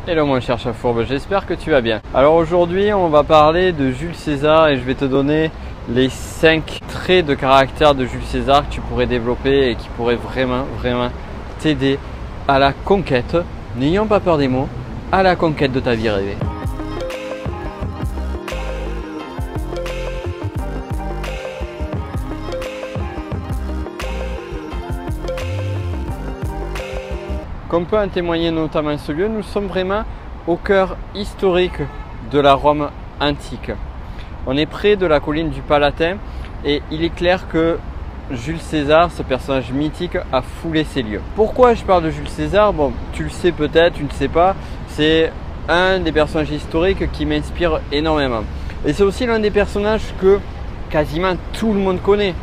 Hello mon cher Chafourbe, j'espère que tu vas bien. Alors aujourd'hui on va parler de Jules César et je vais te donner les 5 traits de caractère de Jules César que tu pourrais développer et qui pourraient vraiment t'aider à la conquête, n'ayons pas peur des mots, à la conquête de ta vie rêvée. Comme peut en témoigner notamment ce lieu, nous sommes vraiment au cœur historique de la Rome antique. On est près de la colline du Palatin et il est clair que Jules César, ce personnage mythique, a foulé ces lieux. Pourquoi je parle de Jules César? Bon, tu le sais peut-être, tu ne le sais pas, c'est un des personnages historiques qui m'inspire énormément. Et c'est aussi l'un des personnages que quasiment tout le monde connaît.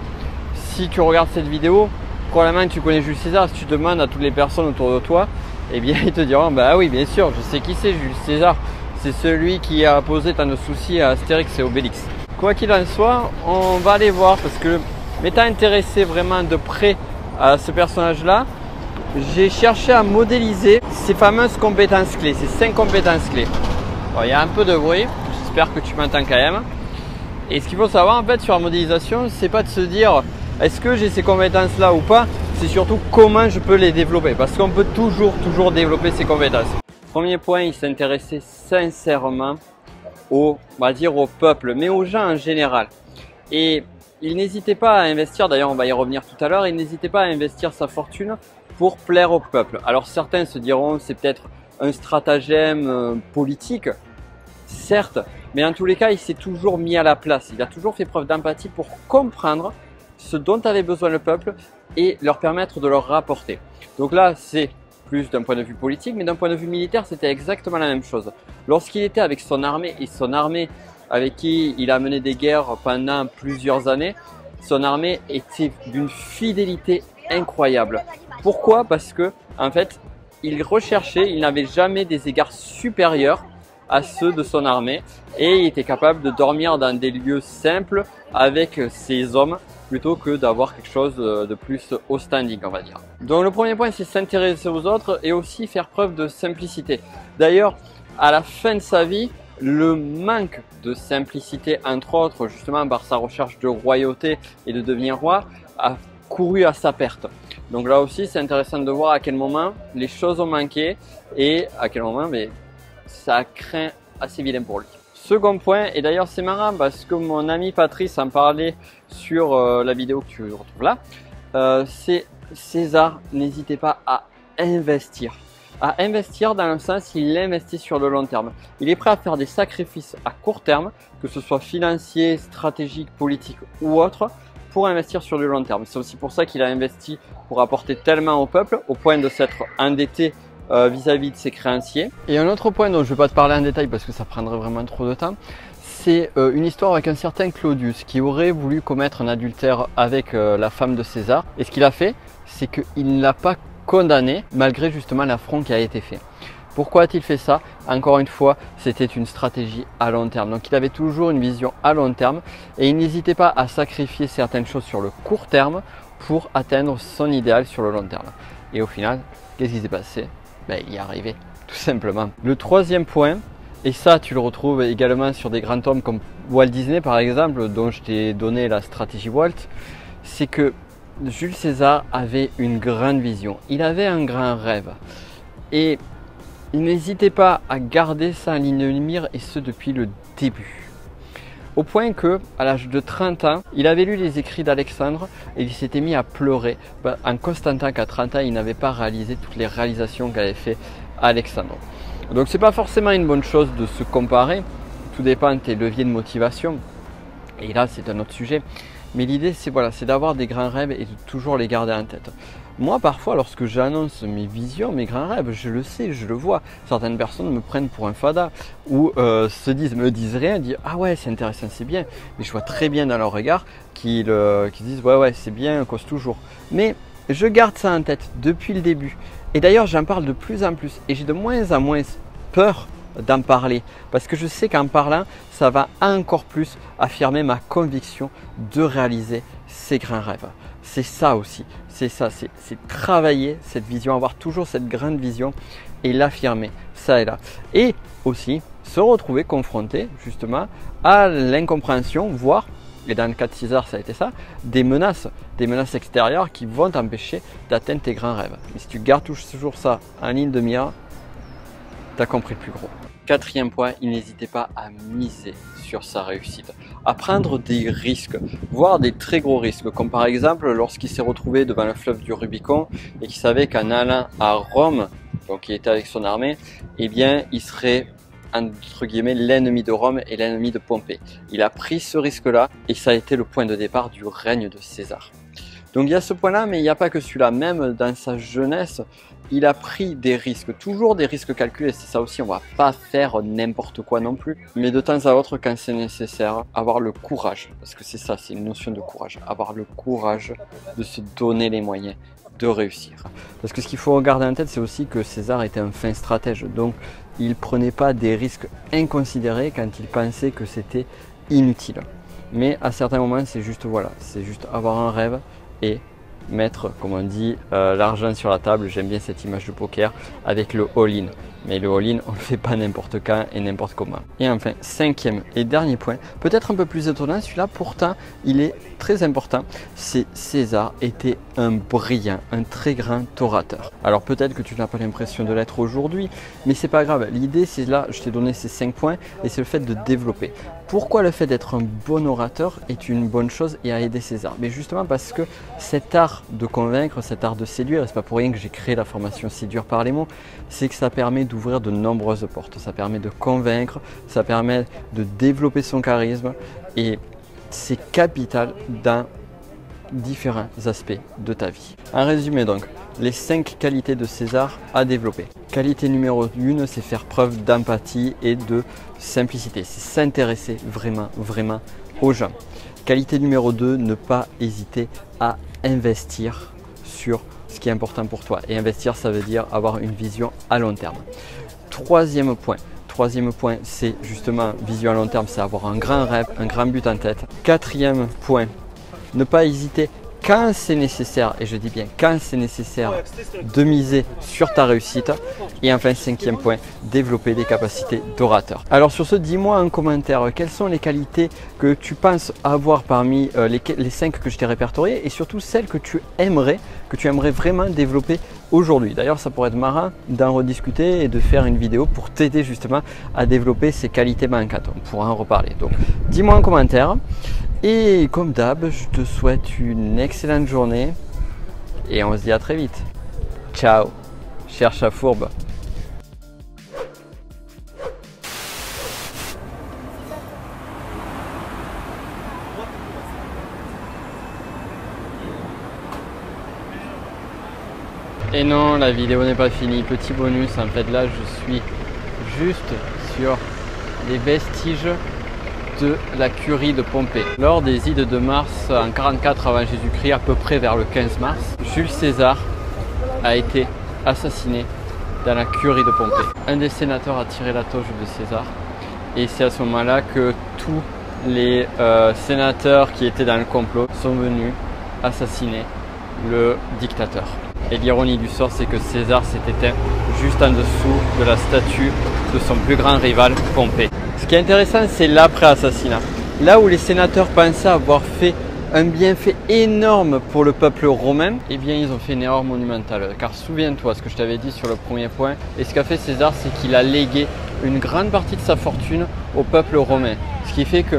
Si tu regardes cette vidéo, probablement tu connais Jules César. Si tu demandes à toutes les personnes autour de toi, eh bien ils te diront bah oui bien sûr, je sais qui c'est Jules César. C'est celui qui a posé tant de soucis à Astérix et Obélix. Quoi qu'il en soit, on va aller voir parce que m'étant intéressé vraiment de près à ce personnage là, j'ai cherché à modéliser ces fameuses compétences clés, ces 5 compétences clés. Bon, il y a un peu de bruit, j'espère que tu m'entends quand même. Et ce qu'il faut savoir en fait sur la modélisation, c'est pas de se dire est-ce que j'ai ces compétences là ou pas, c'est surtout comment je peux les développer parce qu'on peut toujours développer ces compétences. Premier point, il s'intéressait sincèrement on va dire au peuple, mais aux gens en général. Et il n'hésitait pas à investir, d'ailleurs on va y revenir tout à l'heure, il n'hésitait pas à investir sa fortune pour plaire au peuple. Alors certains se diront c'est peut-être un stratagème politique, certes, mais en tous les cas il s'est toujours mis à la place, il a toujours fait preuve d'empathie pour comprendre ce dont avait besoin le peuple et leur permettre de leur rapporter. Donc là, c'est plus d'un point de vue politique, mais d'un point de vue militaire, c'était exactement la même chose. Lorsqu'il était avec son armée et son armée avec qui il a mené des guerres pendant plusieurs années, son armée était d'une fidélité incroyable. Pourquoi? Parce que en fait, il recherchait, il n'avait jamais des égards supérieurs à ceux de son armée et il était capable de dormir dans des lieux simples avec ses hommes plutôt que d'avoir quelque chose de plus haut standing, on va dire. Donc le premier point, c'est s'intéresser aux autres et aussi faire preuve de simplicité. D'ailleurs, à la fin de sa vie, le manque de simplicité, entre autres, justement par sa recherche de royauté et de devenir roi, a couru à sa perte. Donc là aussi, c'est intéressant de voir à quel moment les choses ont manqué et à quel moment ça craint assez vilain pour lui. Second point, et d'ailleurs c'est marrant parce que mon ami Patrice en parlait sur la vidéo que tu retrouves là, c'est César n'hésitait pas à investir. À investir dans le sens il investit sur le long terme. Il est prêt à faire des sacrifices à court terme, que ce soit financier, stratégique, politique ou autre, pour investir sur le long terme. C'est aussi pour ça qu'il a investi pour apporter tellement au peuple, au point de s'être endetté vis-à-vis de ses créanciers. Et un autre point dont je ne vais pas te parler en détail parce que ça prendrait vraiment trop de temps, c'est une histoire avec un certain Claudius qui aurait voulu commettre un adultère avec la femme de César. Et ce qu'il a fait, c'est qu'il ne l'a pas condamné malgré justement l'affront qui a été fait. Pourquoi a-t-il fait ça? Encore une fois, c'était une stratégie à long terme. Donc il avait toujours une vision à long terme et il n'hésitait pas à sacrifier certaines choses sur le court terme pour atteindre son idéal sur le long terme. Et au final, qu'est-ce qui s'est passé? Il y est arrivé, tout simplement. Le troisième point, et ça tu le retrouves également sur des grands hommes comme Walt Disney par exemple, dont je t'ai donné la stratégie Walt, c'est que Jules César avait une grande vision, il avait un grand rêve et il n'hésitait pas à garder ça en ligne de mire et ce depuis le début. Au point que, à l'âge de 30 ans, il avait lu les écrits d'Alexandre et il s'était mis à pleurer en constatant qu'à 30 ans, il n'avait pas réalisé toutes les réalisations qu'avait fait Alexandre. Donc c'est pas forcément une bonne chose de se comparer, tout dépend de tes leviers de motivation. Et là, c'est un autre sujet. Mais l'idée, c'est voilà, c'est d'avoir des grands rêves et de toujours les garder en tête. Moi, parfois, lorsque j'annonce mes visions, mes grands rêves, je le sais, je le vois. Certaines personnes me prennent pour un fada ou me disent rien, disent ah ouais, c'est intéressant, c'est bien. Mais je vois très bien dans leur regard qu'ils disent ouais, c'est bien, cause toujours. Mais je garde ça en tête depuis le début. Et d'ailleurs, j'en parle de plus en plus et j'ai de moins en moins peur d'en parler parce que je sais qu'en parlant, ça va encore plus affirmer ma conviction de réaliser ces grands rêves. C'est ça aussi, c'est ça, c'est travailler cette vision, avoir toujours cette grande vision et l'affirmer, ça et là. Et aussi se retrouver confronté justement à l'incompréhension, voire, et dans le cas de César ça a été ça, des menaces extérieures qui vont t'empêcher d'atteindre tes grands rêves. Mais si tu gardes toujours ça en ligne de mire, tu as compris le plus gros. Quatrième point, il n'hésitait pas à miser sur sa réussite, à prendre des risques, voire des très gros risques, comme par exemple lorsqu'il s'est retrouvé devant le fleuve du Rubicon et qu'il savait qu'en allant à Rome, donc il était avec son armée, eh bien il serait entre guillemets l'ennemi de Rome et l'ennemi de Pompée. Il a pris ce risque-là et ça a été le point de départ du règne de César. Donc il y a ce point-là, mais il n'y a pas que celui-là. Même dans sa jeunesse, il a pris des risques, toujours des risques calculés. C'est ça aussi, on ne va pas faire n'importe quoi non plus. Mais de temps à autre, quand c'est nécessaire, avoir le courage. Parce que c'est ça, c'est une notion de courage. Avoir le courage de se donner les moyens de réussir. Parce que ce qu'il faut garder en tête, c'est aussi que César était un fin stratège. Donc il ne prenait pas des risques inconsidérés quand il pensait que c'était inutile. Mais à certains moments, c'est juste voilà, c'est juste avoir un rêve et mettre, comme on dit, l'argent sur la table. J'aime bien cette image de poker avec le all-in. Mais le all-in, on ne le fait pas n'importe quand et n'importe comment. Et enfin, cinquième et dernier point, peut-être un peu plus étonnant, celui-là pourtant, il est très important, c'est César était un brillant, un très grand orateur. Alors peut-être que tu n'as pas l'impression de l'être aujourd'hui, mais c'est pas grave. L'idée, c'est là, je t'ai donné ces 5 points et c'est le fait de développer. Pourquoi le fait d'être un bon orateur est une bonne chose et a aidé César? Mais justement parce que cet art de convaincre, cet art de séduire, et c'est pas pour rien que j'ai créé la formation Séduire par les mots, c'est que ça permet d'ouvrir de nombreuses portes, ça permet de convaincre, ça permet de développer son charisme et c'est capital dans différents aspects de ta vie. En résumé donc, les 5 qualités de César à développer. Qualité numéro 1, c'est faire preuve d'empathie et de simplicité, c'est s'intéresser vraiment aux gens. Qualité numéro 2, ne pas hésiter à investir sur ce qui est important pour toi. Et investir, ça veut dire avoir une vision à long terme. Troisième point, c'est justement vision à long terme, c'est avoir un grand rêve, un grand but en tête. Quatrième point, ne pas hésiter quand c'est nécessaire, et je dis bien quand c'est nécessaire, de miser sur ta réussite. Et enfin, cinquième point, développer des capacités d'orateur. Alors sur ce, dis-moi en commentaire quelles sont les qualités que tu penses avoir parmi les 5 que je t'ai répertoriées et surtout celles que tu aimerais vraiment développer aujourd'hui. D'ailleurs, ça pourrait être marrant d'en rediscuter et de faire une vidéo pour t'aider justement à développer ces qualités manquantes. On pourra en reparler. Donc, dis-moi en commentaire. Et comme d'hab, je te souhaite une excellente journée et on se dit à très vite. Ciao, cherche à fourbe. Et non, la vidéo n'est pas finie. Petit bonus, en fait là je suis juste sur les vestiges de la curie de Pompée. Lors des ides de Mars en 44 avant Jésus-Christ, à peu près vers le 15 mars, Jules César a été assassiné dans la curie de Pompée. Un des sénateurs a tiré la toge de César et c'est à ce moment-là que tous les sénateurs qui étaient dans le complot sont venus assassiner le dictateur. Et l'ironie du sort, c'est que César s'est éteint juste en dessous de la statue de son plus grand rival, Pompée. Ce qui est intéressant, c'est l'après-assassinat. Là où les sénateurs pensaient avoir fait un bienfait énorme pour le peuple romain, eh bien ils ont fait une erreur monumentale. Car souviens-toi ce que je t'avais dit sur le premier point. Et ce qu'a fait César, c'est qu'il a légué une grande partie de sa fortune au peuple romain. Ce qui fait que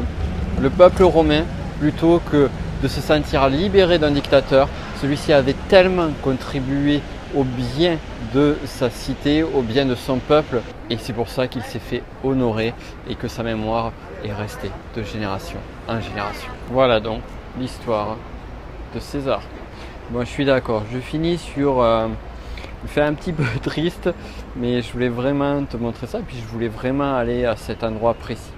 le peuple romain, plutôt que de se sentir libéré d'un dictateur, celui-ci avait tellement contribué au bien de sa cité, au bien de son peuple, et c'est pour ça qu'il s'est fait honorer et que sa mémoire est restée de génération en génération. Voilà donc l'histoire de César. Bon, je suis d'accord, je finis sur fait un petit peu triste, mais je voulais vraiment te montrer ça, et puis je voulais vraiment aller à cet endroit précis.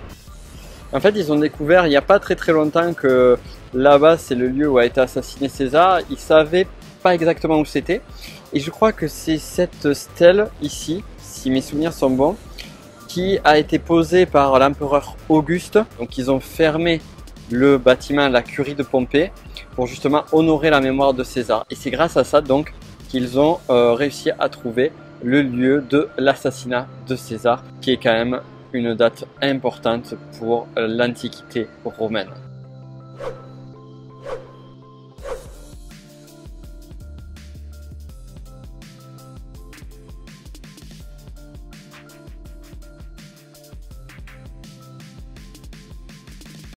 En fait, ils ont découvert il n'y a pas très longtemps que là-bas, c'est le lieu où a été assassiné César. Ils ne savaient pas exactement où c'était. Et je crois que c'est cette stèle ici, si mes souvenirs sont bons, qui a été posée par l'empereur Auguste. Donc ils ont fermé le bâtiment, la curie de Pompée, pour justement honorer la mémoire de César. Et c'est grâce à ça donc qu'ils ont réussi à trouver le lieu de l'assassinat de César, qui est quand même une date importante pour l'Antiquité romaine.